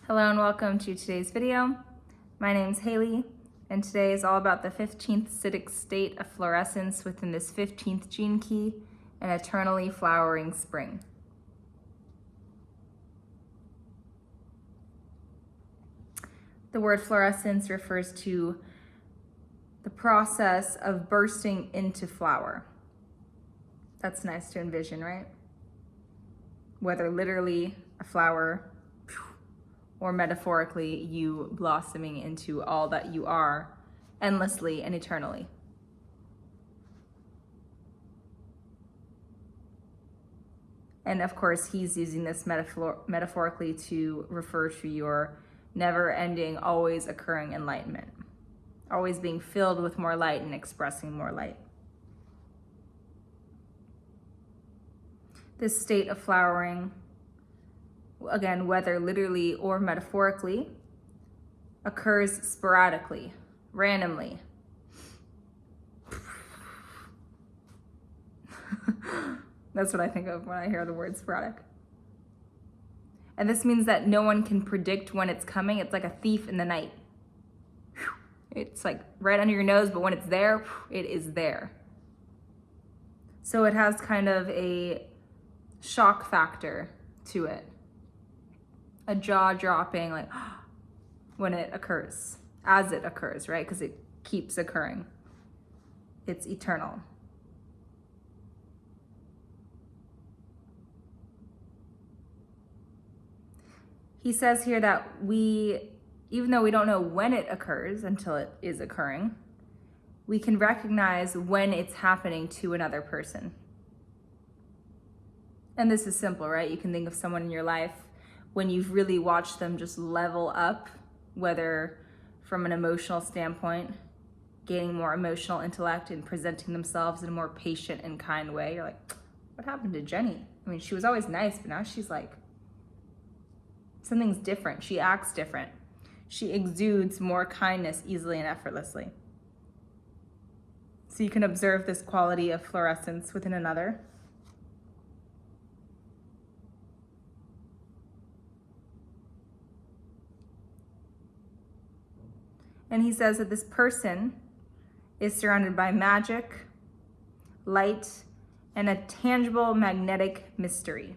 Hello and welcome to today's video. My name's Haley, and today is all about the 15th SIDDHI state of fluorescence within this 15th gene key, an eternally flowering spring. The word fluorescence refers to the process of bursting into flower. That's nice to envision, right? Whether literally a flower or metaphorically you blossoming into all that you are endlessly and eternally. And of course, he's using this metaphorically to refer to your never-ending, always occurring enlightenment, always being filled with more light and expressing more light. This state of flowering, again, whether literally or metaphorically, occurs sporadically, randomly. That's what I think of when I hear the word sporadic. And this means that no one can predict when it's coming. It's like a thief in the night. It's like right under your nose, but when it's there, it is there. So it has kind of a shock factor to it. A jaw-dropping, like, when it occurs, as it occurs, right? Because it keeps occurring. It's eternal. He says here that even though we don't know when it occurs until it is occurring, we can recognize when it's happening to another person. And this is simple, right? You can think of someone in your life when you've really watched them just level up, whether from an emotional standpoint, gaining more emotional intellect and presenting themselves in a more patient and kind way. You're like, what happened to Jenny? I mean, she was always nice, but now she's like, something's different. She acts different. She exudes more kindness easily and effortlessly. So you can observe this quality of fluorescence within another. And he says that this person is surrounded by magic, light, and a tangible magnetic mystery.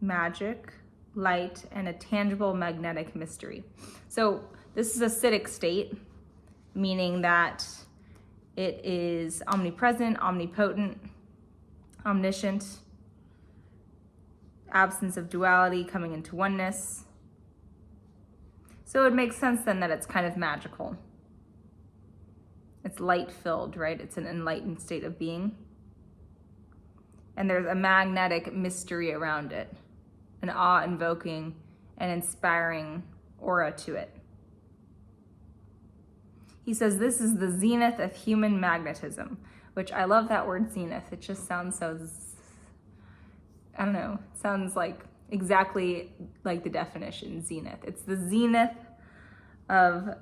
Magic, light, and a tangible magnetic mystery. So this is a SIDDHI state, meaning that it is omnipresent, omnipotent, omniscient, absence of duality coming into oneness. So it makes sense then that it's kind of magical. It's light-filled, right? It's an enlightened state of being. And there's a magnetic mystery around it, an awe-invoking and inspiring aura to it. He says this is the zenith of human magnetism, which I love that word zenith. It just sounds so, I don't know, sounds like exactly like the definition, zenith. It's the zenith of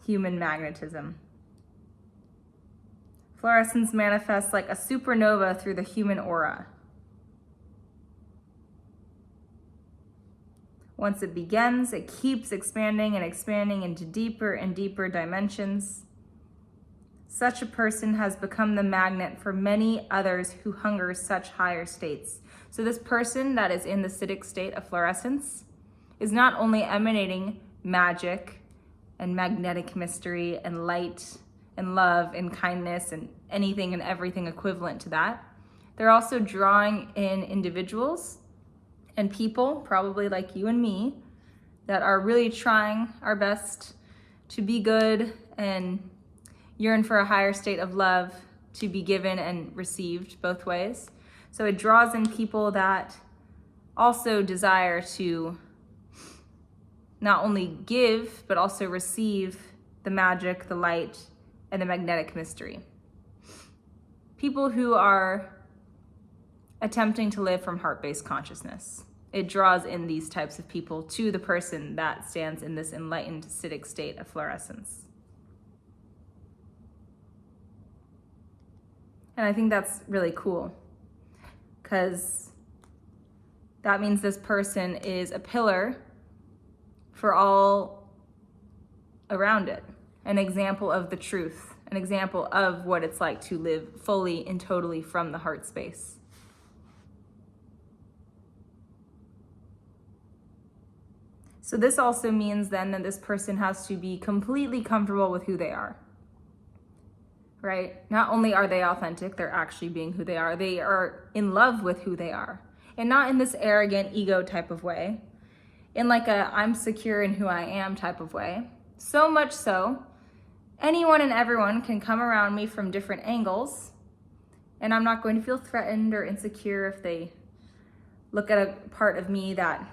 human magnetism. Fluorescence manifests like a supernova through the human aura. Once it begins, it keeps expanding and expanding into deeper and deeper dimensions. Such a person has become the magnet for many others who hunger such higher states. So this person that is in the SIDDHI state of fluorescence is not only emanating magic and magnetic mystery and light and love and kindness and anything and everything equivalent to that. They're also drawing in individuals and people, probably like you and me, that are really trying our best to be good and yearn for a higher state of love to be given and received both ways. So it draws in people that also desire to not only give, but also receive the magic, the light, and the magnetic mystery. People who are attempting to live from heart-based consciousness. It draws in these types of people to the person that stands in this enlightened SIDDHI state of fluorescence. And I think that's really cool because that means this person is a pillar for all around it, an example of the truth, an example of what it's like to live fully and totally from the heart space. So this also means then that this person has to be completely comfortable with who they are, right? Not only are they authentic, they're actually being who they are. They are in love with who they are, and not in this arrogant ego type of way, in like a I'm secure in who I am type of way. So much so, anyone and everyone can come around me from different angles, and I'm not going to feel threatened or insecure if they look at a part of me that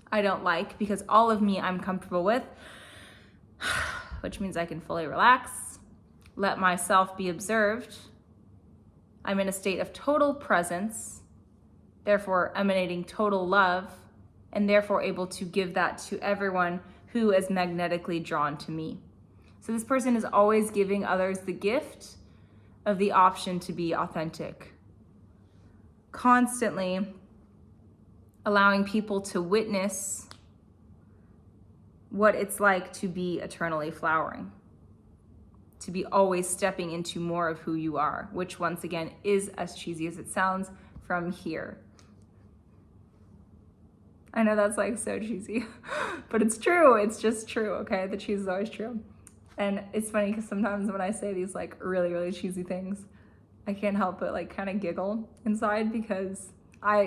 I don't like, because all of me I'm comfortable with, which means I can fully relax, let myself be observed. I'm in a state of total presence, therefore emanating total love, and therefore able to give that to everyone who is magnetically drawn to me. So this person is always giving others the gift of the option to be authentic, constantly allowing people to witness what it's like to be eternally flowering, to be always stepping into more of who you are, which once again is, as cheesy as it sounds, from here. I know that's like so cheesy, but it's true. It's just true, okay? The cheese is always true. And it's funny because sometimes when I say these like really, really cheesy things, I can't help but like kind of giggle inside, because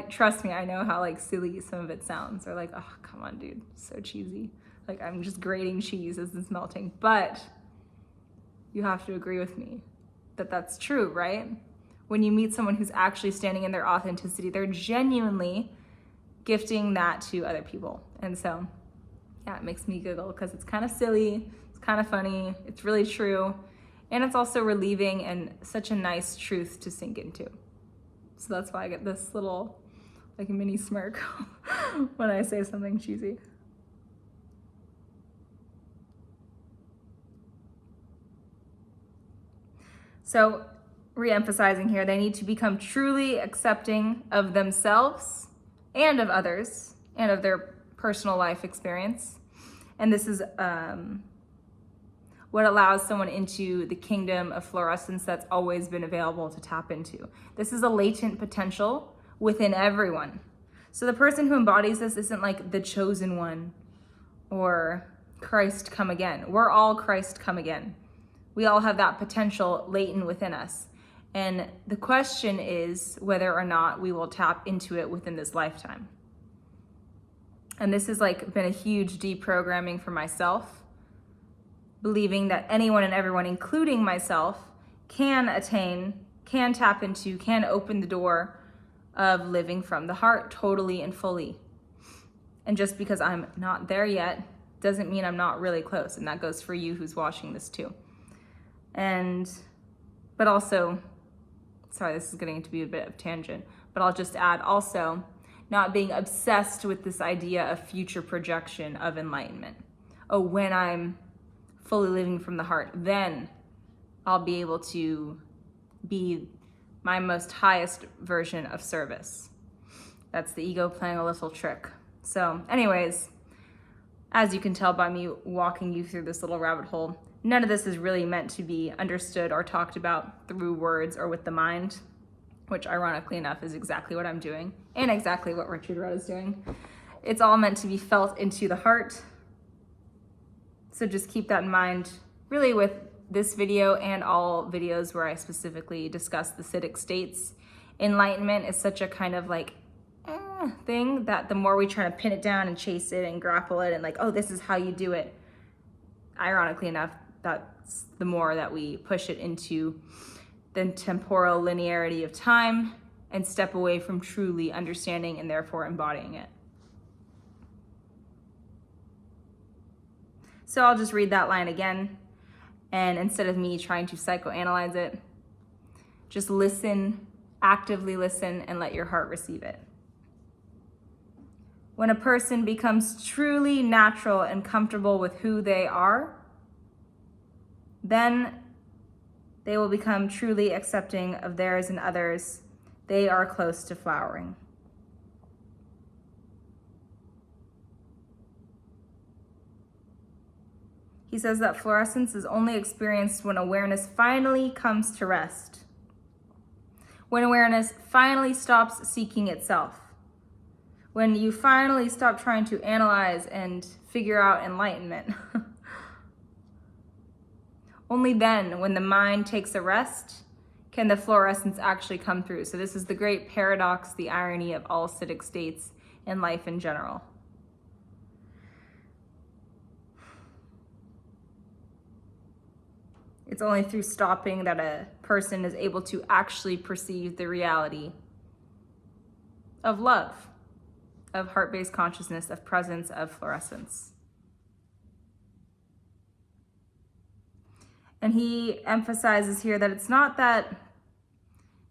trust me, I know how like silly some of it sounds. Or like, oh, come on, dude, so cheesy. Like I'm just grating cheese as it's melting. But you have to agree with me that that's true, right? When you meet someone who's actually standing in their authenticity, they're genuinely gifting that to other people. And so, yeah, it makes me giggle because it's kind of silly, it's kind of funny, it's really true, and it's also relieving and such a nice truth to sink into. So that's why I get this little like a mini smirk when I say something cheesy. So re-emphasizing here, they need to become truly accepting of themselves and of others and of their personal life experience. And this is what allows someone into the kingdom of fluorescence that's always been available to tap into. This is a latent potential within everyone. So the person who embodies this isn't like the chosen one or Christ come again. We're all Christ come again. We all have that potential latent within us. And the question is whether or not we will tap into it within this lifetime. And this has like been a huge deprogramming for myself, believing that anyone and everyone, including myself, can attain, can tap into, can open the door of living from the heart totally and fully. And just because I'm not there yet doesn't mean I'm not really close. And that goes for you who's watching this too. But also, sorry, this is getting to be a bit of tangent, but I'll just add also not being obsessed with this idea of future projection of enlightenment. Oh, when I'm fully living from the heart, then I'll be able to be my most highest version of service. That's the ego playing a little trick. So anyways, as you can tell by me walking you through this little rabbit hole, none of this is really meant to be understood or talked about through words or with the mind, which ironically enough is exactly what I'm doing and exactly what Richard Rudd is doing. It's all meant to be felt into the heart. So just keep that in mind, really, with this video and all videos where I specifically discuss the SIDDHI states. Enlightenment is such a kind of like thing that the more we try to pin it down and chase it and grapple it and like, oh, this is how you do it, ironically enough, that's the more that we push it into the temporal linearity of time and step away from truly understanding and therefore embodying it. So I'll just read that line again, and instead of me trying to psychoanalyze it, just listen, actively listen, and let your heart receive it. When a person becomes truly natural and comfortable with who they are, then they will become truly accepting of theirs and others. They are close to flowering. He says that fluorescence is only experienced when awareness finally comes to rest. When awareness finally stops seeking itself. When you finally stop trying to analyze and figure out enlightenment. Only then, when the mind takes a rest, can the fluorescence actually come through. So this is the great paradox, the irony of all acidic states in life in general. It's only through stopping that a person is able to actually perceive the reality of love, of heart-based consciousness, of presence, of fluorescence. And he emphasizes here that it's not that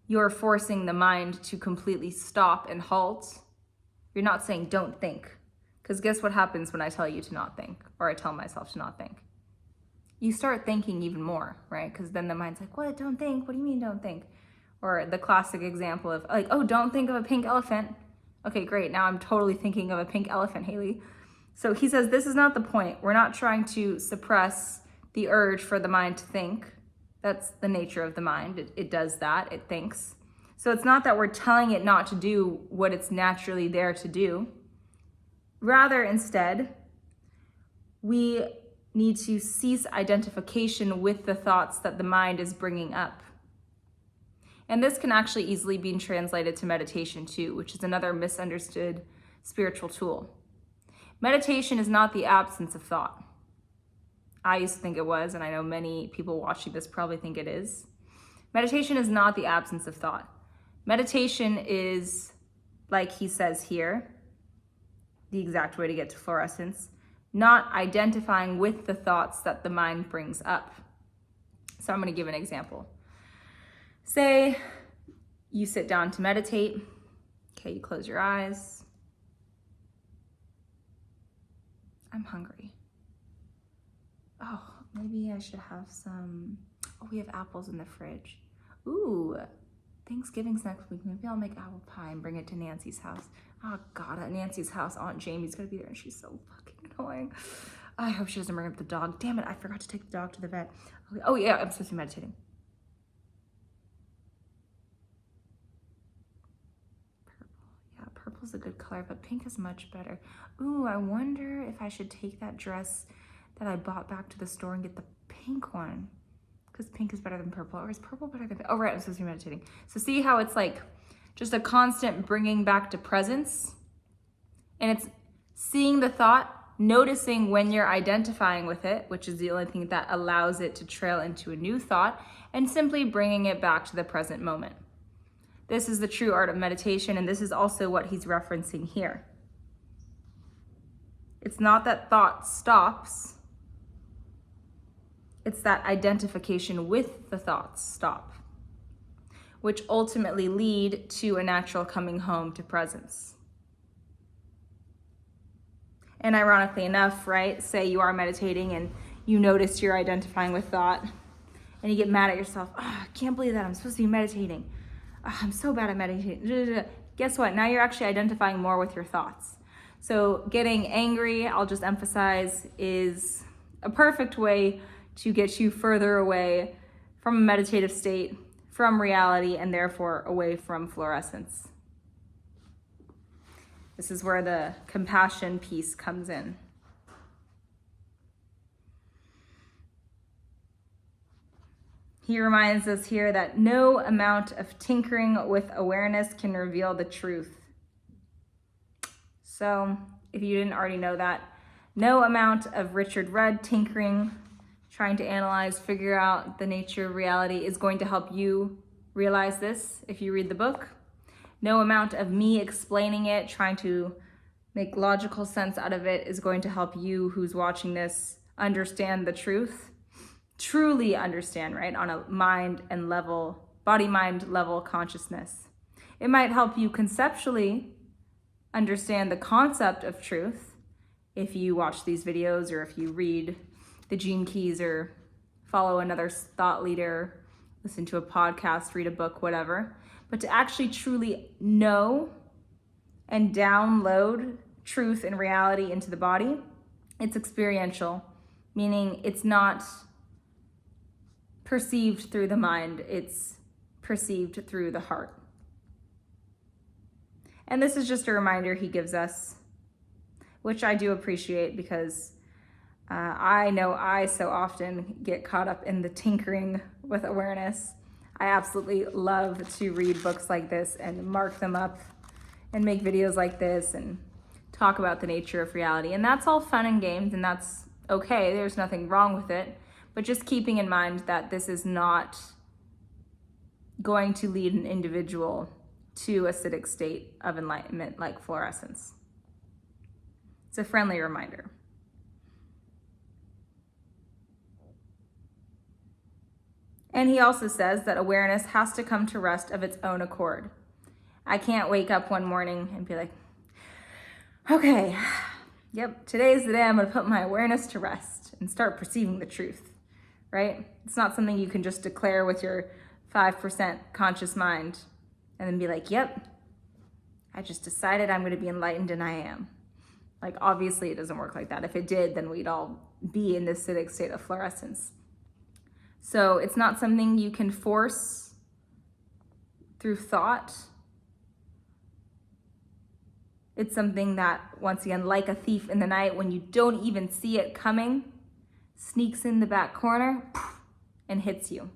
you're forcing the mind to completely stop and halt. You're not saying don't think. Because guess what happens when I tell you to not think, or I tell myself to not think? You start thinking even more, right? Because then the mind's like, what, don't think? What do you mean don't think? Or the classic example of like, oh, don't think of a pink elephant. Okay, great, now I'm totally thinking of a pink elephant, Haley. So he says this is not the point. We're not trying to suppress the urge for the mind to think. That's the nature of the mind. It does that, it thinks. So it's not that we're telling it not to do what it's naturally there to do. Rather, instead, we need to cease identification with the thoughts that the mind is bringing up. And this can actually easily be translated to meditation too, which is another misunderstood spiritual tool. Meditation is not the absence of thought. I used to think it was, and I know many people watching this probably think it is. Meditation is not the absence of thought. Meditation is, like he says here, the exact way to get to fluorescence, not identifying with the thoughts that the mind brings up. So I'm going to give an example. Say you sit down to meditate. Okay, you close your eyes. I'm hungry. Oh, maybe I should have some, oh, we have apples in the fridge. Ooh, Thanksgiving's next week. Maybe I'll make apple pie and bring it to Nancy's house. Oh God, at Nancy's house, Aunt Jamie's gonna be there and she's so fucking annoying. I hope she doesn't bring up the dog. Damn it, I forgot to take the dog to the vet. Okay. Oh yeah, I'm supposed to be meditating. Purple, yeah, purple's a good color, but pink is much better. Ooh, I wonder if I should take that dress that I bought back to the store and get the pink one. Because pink is better than purple, or is purple better than, oh right, I'm supposed to be meditating. So see how it's like just a constant bringing back to presence, and it's seeing the thought, noticing when you're identifying with it, which is the only thing that allows it to trail into a new thought, and simply bringing it back to the present moment. This is the true art of meditation, and this is also what he's referencing here. It's not that thought stops, it's that identification with the thoughts stop, which ultimately lead to a natural coming home to presence. And ironically enough, right, say you are meditating and you notice you're identifying with thought and you get mad at yourself. Oh, I can't believe that I'm supposed to be meditating. Oh, I'm so bad at meditating. Guess what? Now you're actually identifying more with your thoughts. So getting angry, I'll just emphasize, is a perfect way to get you further away from a meditative state, from reality, and therefore away from fluorescence. This is where the compassion piece comes in. He reminds us here that no amount of tinkering with awareness can reveal the truth. So, if you didn't already know that, no amount of Richard Rudd tinkering, trying to analyze, figure out the nature of reality is going to help you realize this if you read the book. No amount of me explaining it, trying to make logical sense out of it is going to help you who's watching this understand the truth. Truly understand, right? On a mind and level, body-mind level consciousness. It might help you conceptually understand the concept of truth if you watch these videos or if you read the Gene Keys or follow another thought leader, listen to a podcast, read a book, whatever. But to actually truly know and download truth and reality into the body, it's experiential. meaning it's not perceived through the mind, it's perceived through the heart. And this is just a reminder he gives us, which I do appreciate, because I know I so often get caught up in the tinkering with awareness. I absolutely love to read books like this and mark them up and make videos like this and talk about the nature of reality. And that's all fun and games, and that's okay. There's nothing wrong with it. But just keeping in mind that this is not going to lead an individual to a acidic state of enlightenment like fluorescence. It's a friendly reminder. And he also says that awareness has to come to rest of its own accord. I can't wake up one morning and be like, okay, yep, today's the day I'm gonna put my awareness to rest and start perceiving the truth, right? It's not something you can just declare with your 5% conscious mind and then be like, yep, I just decided I'm gonna be enlightened and I am. Like, obviously it doesn't work like that. If it did, then we'd all be in this acidic state of fluorescence. So it's not something you can force through thought. It's something that, once again, like a thief in the night, when you don't even see it coming, sneaks in the back corner and hits you.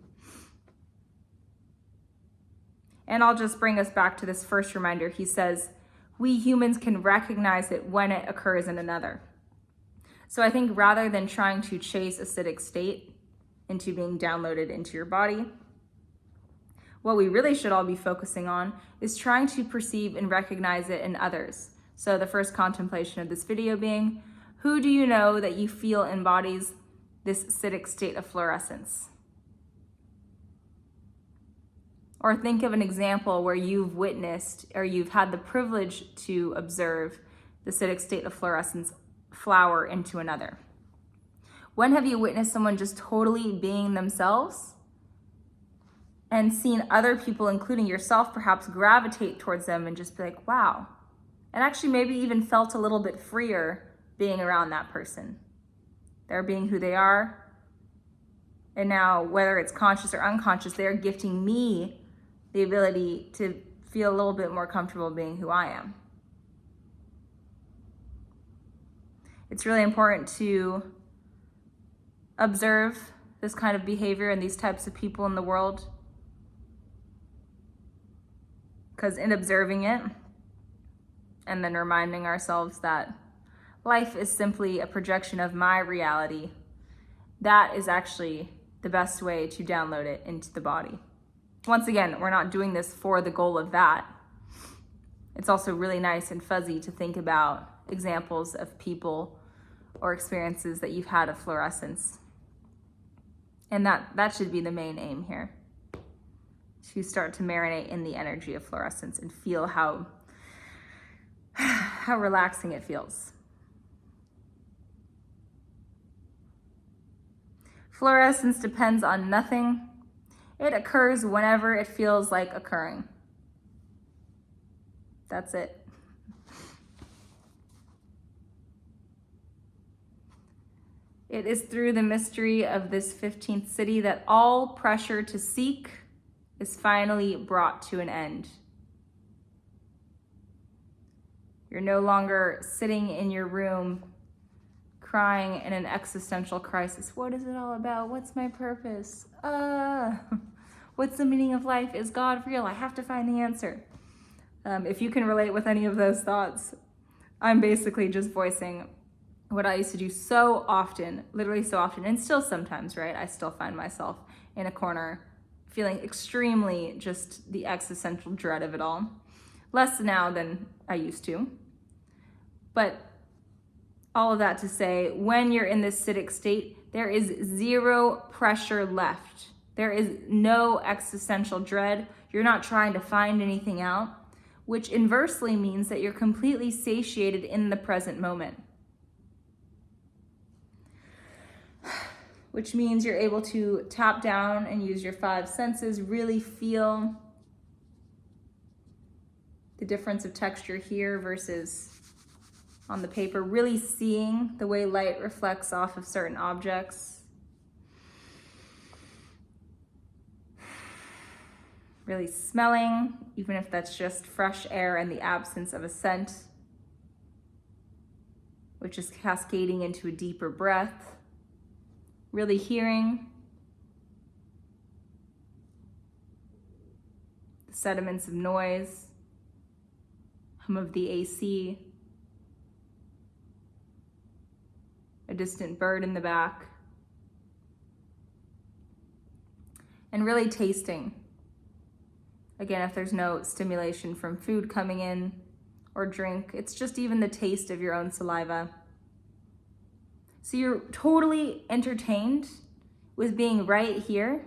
And I'll just bring us back to this first reminder. He says, we humans can recognize it when it occurs in another. So I think rather than trying to chase acidic state into being downloaded into your body, what we really should all be focusing on is trying to perceive and recognize it in others. So the first contemplation of this video being, who do you know that you feel embodies this acidic state of fluorescence? Or think of an example where you've witnessed or you've had the privilege to observe the acidic state of fluorescence flower into another. When have you witnessed someone just totally being themselves and seen other people, including yourself, perhaps gravitate towards them and just be like, wow, and actually maybe even felt a little bit freer being around that person? They're being who they are. And now, whether it's conscious or unconscious, they're gifting me the ability to feel a little bit more comfortable being who I am. It's really important to observe this kind of behavior and these types of people in the world, because in observing it and then reminding ourselves that life is simply a projection of my reality, that is actually the best way to download it into the body. Once again, we're not doing this for the goal of that. It's also really nice and fuzzy to think about examples of people or experiences that you've had of fluorescence. And that should be the main aim here, to start to marinate in the energy of fluorescence and feel how relaxing it feels. Fluorescence depends on nothing. It occurs whenever it feels like occurring. That's it. It is through the mystery of this 15th city that all pressure to seek is finally brought to an end. You're no longer sitting in your room crying in an existential crisis. What is it all about? What's my purpose? What's the meaning of life? Is God real? I have to find the answer. If you can relate with any of those thoughts, I'm basically just voicing what I used to do so often, literally so often, and still sometimes, right? I still find myself in a corner feeling extremely just the existential dread of it all. Less now than I used to. But all of that to say, when you're in this acidic state, there is zero pressure left. There is no existential dread. You're not trying to find anything out, which inversely means that you're completely satiated in the present moment. Which means you're able to tap down and use your 5 senses, really feel the difference of texture here versus on the paper, really seeing the way light reflects off of certain objects. Really smelling, even if that's just fresh air and the absence of a scent, which is cascading into a deeper breath. Really hearing the sediments of noise, hum of the AC, a distant bird in the back, and really tasting. Again, if there's no stimulation from food coming in or drink, it's just even the taste of your own saliva. So you're totally entertained with being right here,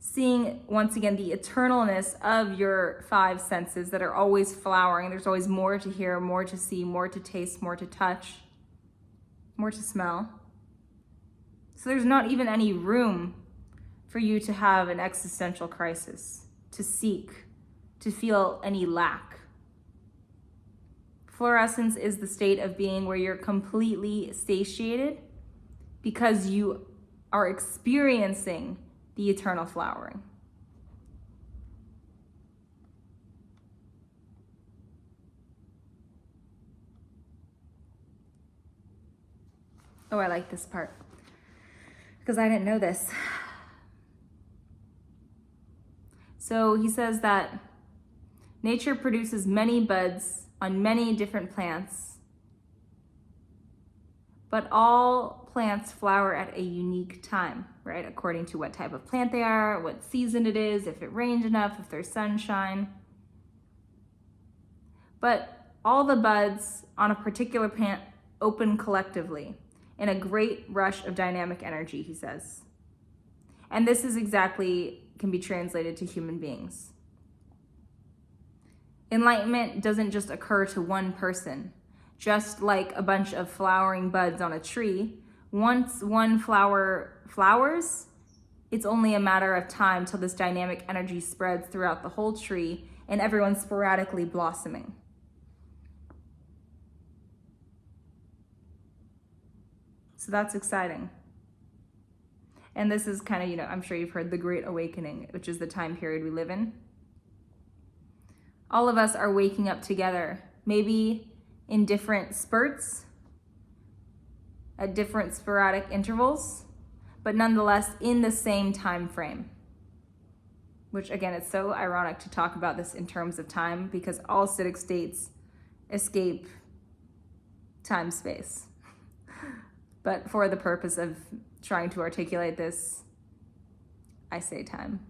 seeing once again the eternalness of your five senses that are always flowering. There's always more to hear, more to see, more to taste, more to touch, more to smell. So there's not even any room for you to have an existential crisis, to seek, to feel any lack. Fluorescence is the state of being where you're completely satiated because you are experiencing the eternal flowering. Oh, I like this part because I didn't know this. So he says that nature produces many buds on many different plants, but all plants flower at a unique time, right? According to what type of plant they are, what season it is, if it rained enough, if there's sunshine. But all the buds on a particular plant open collectively in a great rush of dynamic energy, he says. And this is exactly can be translated to human beings. Enlightenment doesn't just occur to one person. Just like a bunch of flowering buds on a tree, once one flower flowers, it's only a matter of time till this dynamic energy spreads throughout the whole tree and everyone's sporadically blossoming. So that's exciting. And this is kind of, I'm sure you've heard the Great Awakening, which is the time period we live in. All of us are waking up together, maybe in different spurts, at different sporadic intervals, but nonetheless in the same time frame. Which again, it's so ironic to talk about this in terms of time because all acidic states escape time-space. But for the purpose of trying to articulate this, I say time.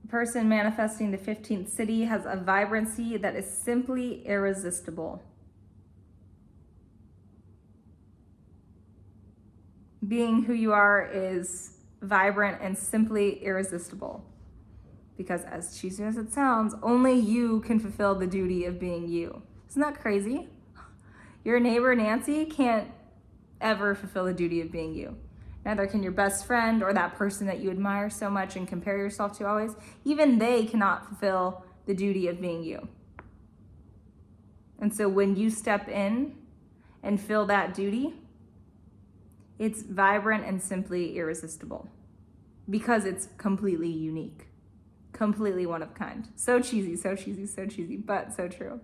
A person manifesting the 15th city has a vibrancy that is simply irresistible. Being who you are is vibrant and simply irresistible. Because as cheesy as it sounds, only you can fulfill the duty of being you. Isn't that crazy? Your neighbor Nancy can't ever fulfill the duty of being you. Neither can your best friend or that person that you admire so much and compare yourself to always. Even they cannot fulfill the duty of being you. And so when you step in and fill that duty, it's vibrant and simply irresistible because it's completely unique, completely one of a kind. So cheesy, so cheesy, so cheesy, but so true.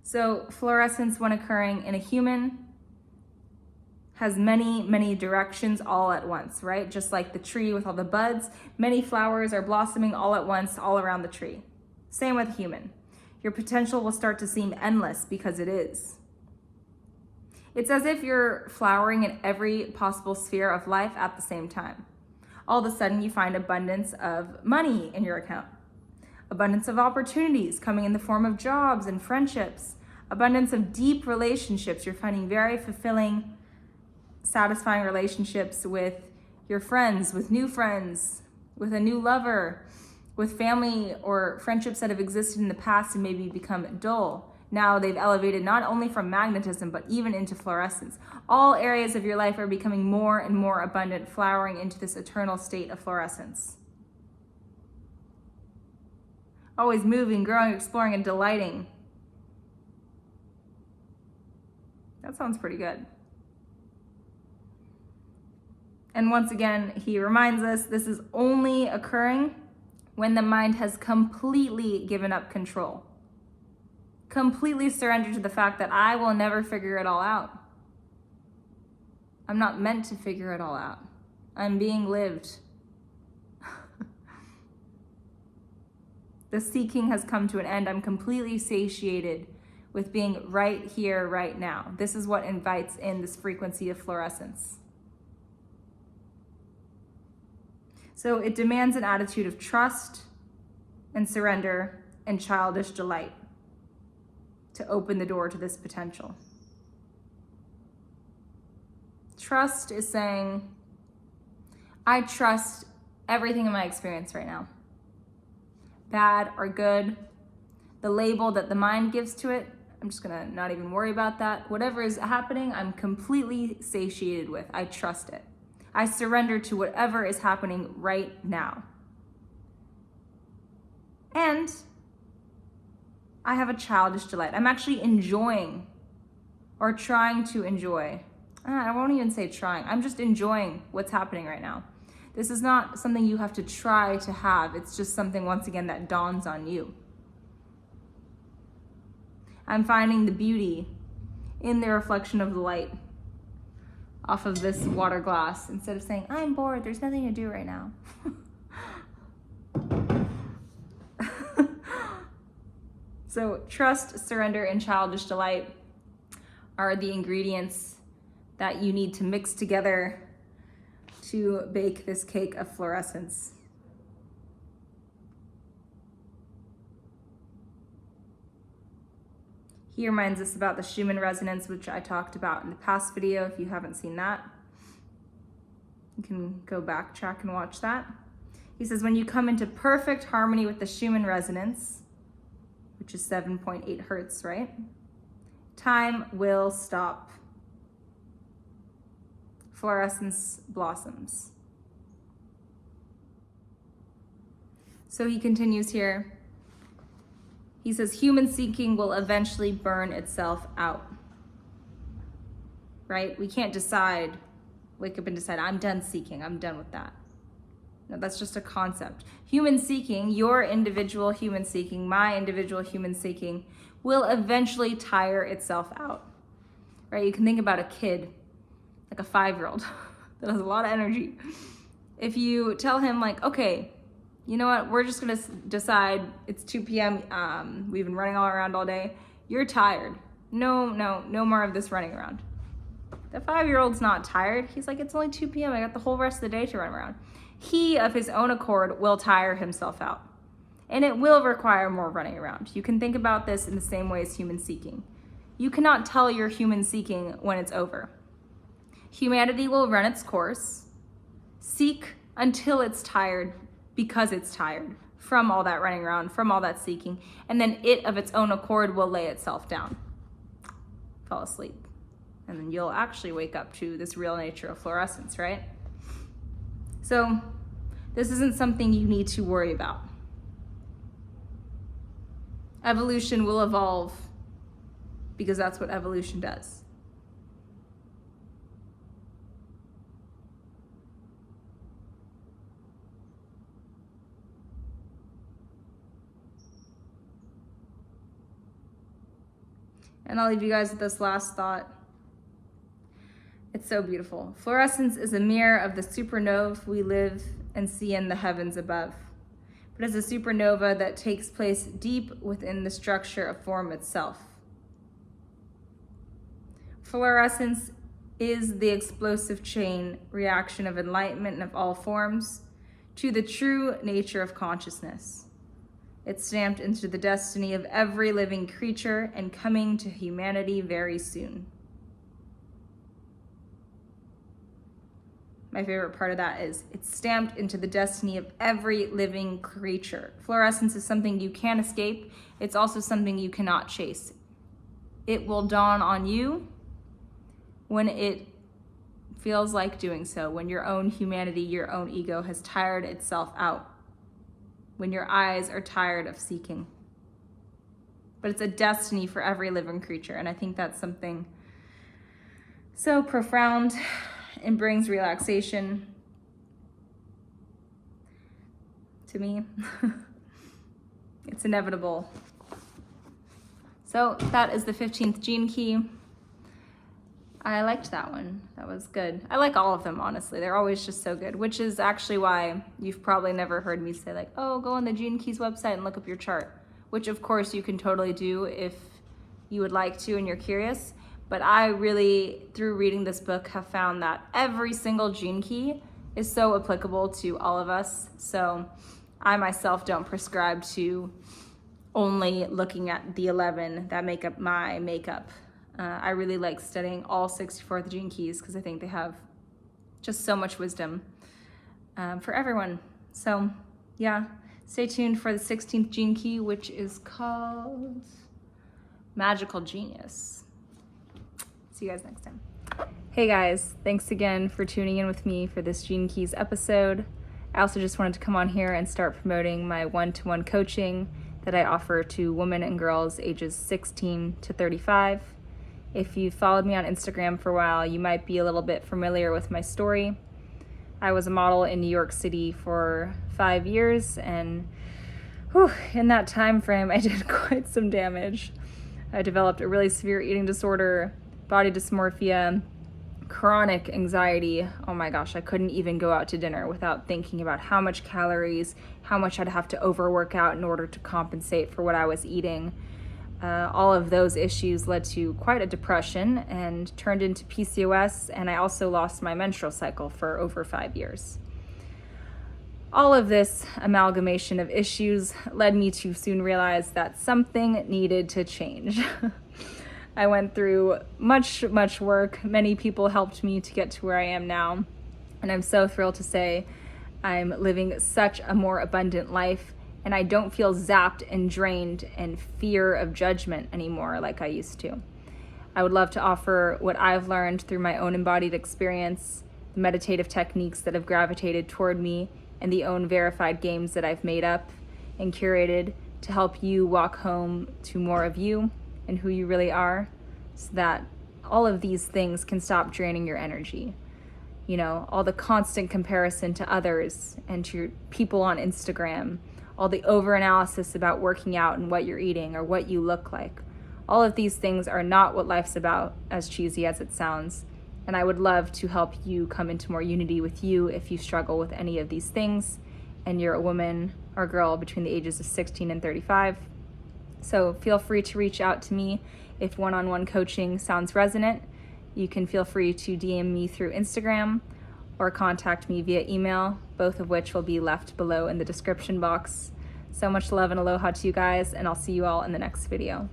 So fluorescence, when occurring in a human, has many, many directions all at once, right? Just like the tree with all the buds, many flowers are blossoming all at once, all around the tree. Same with human. Your potential will start to seem endless because it is. It's as if you're flowering in every possible sphere of life at the same time. All of a sudden you find abundance of money in your account, abundance of opportunities coming in the form of jobs and friendships, abundance of deep relationships. You're finding very fulfilling, satisfying relationships with your friends, with new friends, with a new lover, with family or friendships that have existed in the past and maybe become dull. Now they've elevated not only from magnetism, but even into fluorescence. All areas of your life are becoming more and more abundant, flowering into this eternal state of fluorescence. Always moving, growing, exploring, and delighting. That sounds pretty good. And once again, he reminds us this is only occurring when the mind has completely given up control. Completely surrendered to the fact that I will never figure it all out. I'm not meant to figure it all out. I'm being lived. The seeking has come to an end. I'm completely satiated with being right here, right now. This is what invites in this frequency of fluorescence. So it demands an attitude of trust and surrender and childish delight to open the door to this potential. Trust is saying, I trust everything in my experience right now. Bad or good, the label that the mind gives to it, I'm just gonna not even worry about that. Whatever is happening, I'm completely satiated with. I trust it. I surrender to whatever is happening right now. And I have a childish delight. I'm actually enjoying or trying to enjoy. I won't even say trying. I'm just enjoying what's happening right now. This is not something you have to try to have. It's just something, once again, that dawns on you. I'm finding the beauty in the reflection of the light off of this water glass instead of saying, I'm bored, there's nothing to do right now. So trust, surrender, and childish delight are the ingredients that you need to mix together to bake this cake of fluorescence. He reminds us about the Schumann resonance, which I talked about in the past video. If you haven't seen that, you can go backtrack and watch that. He says, when you come into perfect harmony with the Schumann resonance, which is 7.8 hertz, right? Time will stop. Fluorescence blossoms. So he continues here. He says, human seeking will eventually burn itself out. Right? We can't decide, wake up and decide, I'm done seeking, I'm done with that. No, that's just a concept. Human seeking, your individual human seeking, my individual human seeking, will eventually tire itself out. Right? You can think about a kid, like a 5-year-old that has a lot of energy. If you tell him, like, okay, you know what, we're just gonna decide it's 2 p.m. We've been running all around all day. You're tired. No more of this running around. The 5-year-old's not tired. He's like, it's only 2 p.m. I got the whole rest of the day to run around. He, of his own accord, will tire himself out. And it will require more running around. You can think about this in the same way as human seeking. You cannot tell your human seeking when it's over. Humanity will run its course, seek until it's tired, because it's tired from all that running around, from all that seeking, and then it of its own accord will lay itself down, fall asleep. And then you'll actually wake up to this real nature of fluorescence, right? So this isn't something you need to worry about. Evolution will evolve because that's what evolution does. And I'll leave you guys with this last thought. It's so beautiful. Fluorescence is a mirror of the supernova we live and see in the heavens above. But it's a supernova that takes place deep within the structure of form itself. Fluorescence is the explosive chain reaction of enlightenment of all forms to the true nature of consciousness. It's stamped into the destiny of every living creature and coming to humanity very soon. my favorite part of that is it's stamped into the destiny of every living creature. Fluorescence is something you can't escape. It's also something you cannot chase. It will dawn on you when it feels like doing so, when your own humanity, your own ego has tired itself out, when your eyes are tired of seeking. But it's a destiny for every living creature, and I think that's something so profound and brings relaxation to me. It's inevitable. So that is the 15th gene key. I liked that one. That was good. I like all of them, honestly. They're always just so good, which is actually why you've probably never heard me say like, oh, go on the Gene Keys website and look up your chart, which of course you can totally do if you would like to and you're curious. But I really, through reading this book, have found that every single gene key is so applicable to all of us. So I myself don't prescribe to only looking at the 11 that make up my makeup. I really like studying all 64 of the gene keys because I think they have just so much wisdom for everyone. So yeah, stay tuned for the 16th gene key, which is called Magical Genius. See you guys next time. Hey guys, thanks again for tuning in with me for this Gene Keys episode. I also just wanted to come on here and start promoting my one-to-one coaching that I offer to women and girls ages 16 to 35. If you've followed me on Instagram for a while, you might be a little bit familiar with my story. I was a model in New York City for 5 years, and in that time frame, I did quite some damage. I developed a really severe eating disorder, body dysmorphia, chronic anxiety. Oh my gosh, I couldn't even go out to dinner without thinking about how much calories, how much I'd have to overwork out in order to compensate for what I was eating. All of those issues led to quite a depression and turned into PCOS, and I also lost my menstrual cycle for over 5 years. All of this amalgamation of issues led me to soon realize that something needed to change. I went through much work. Many people helped me to get to where I am now, and I'm so thrilled to say I'm living such a more abundant life, and I don't feel zapped and drained and fear of judgment anymore like I used to. I would love to offer what I've learned through my own embodied experience, the meditative techniques that have gravitated toward me, and the own verified games that I've made up and curated to help you walk home to more of you and who you really are, so that all of these things can stop draining your energy. You know, all the constant comparison to others and to your people on Instagram, all the over-analysis about working out and what you're eating or what you look like. All of these things are not what life's about, as cheesy as it sounds. And I would love to help you come into more unity with you if you struggle with any of these things and you're a woman or girl between the ages of 16 and 35. So feel free to reach out to me if one-on-one coaching sounds resonant. You can feel free to DM me through Instagram or contact me via email, both of which will be left below in the description box. So much love and aloha to you guys, and I'll see you all in the next video.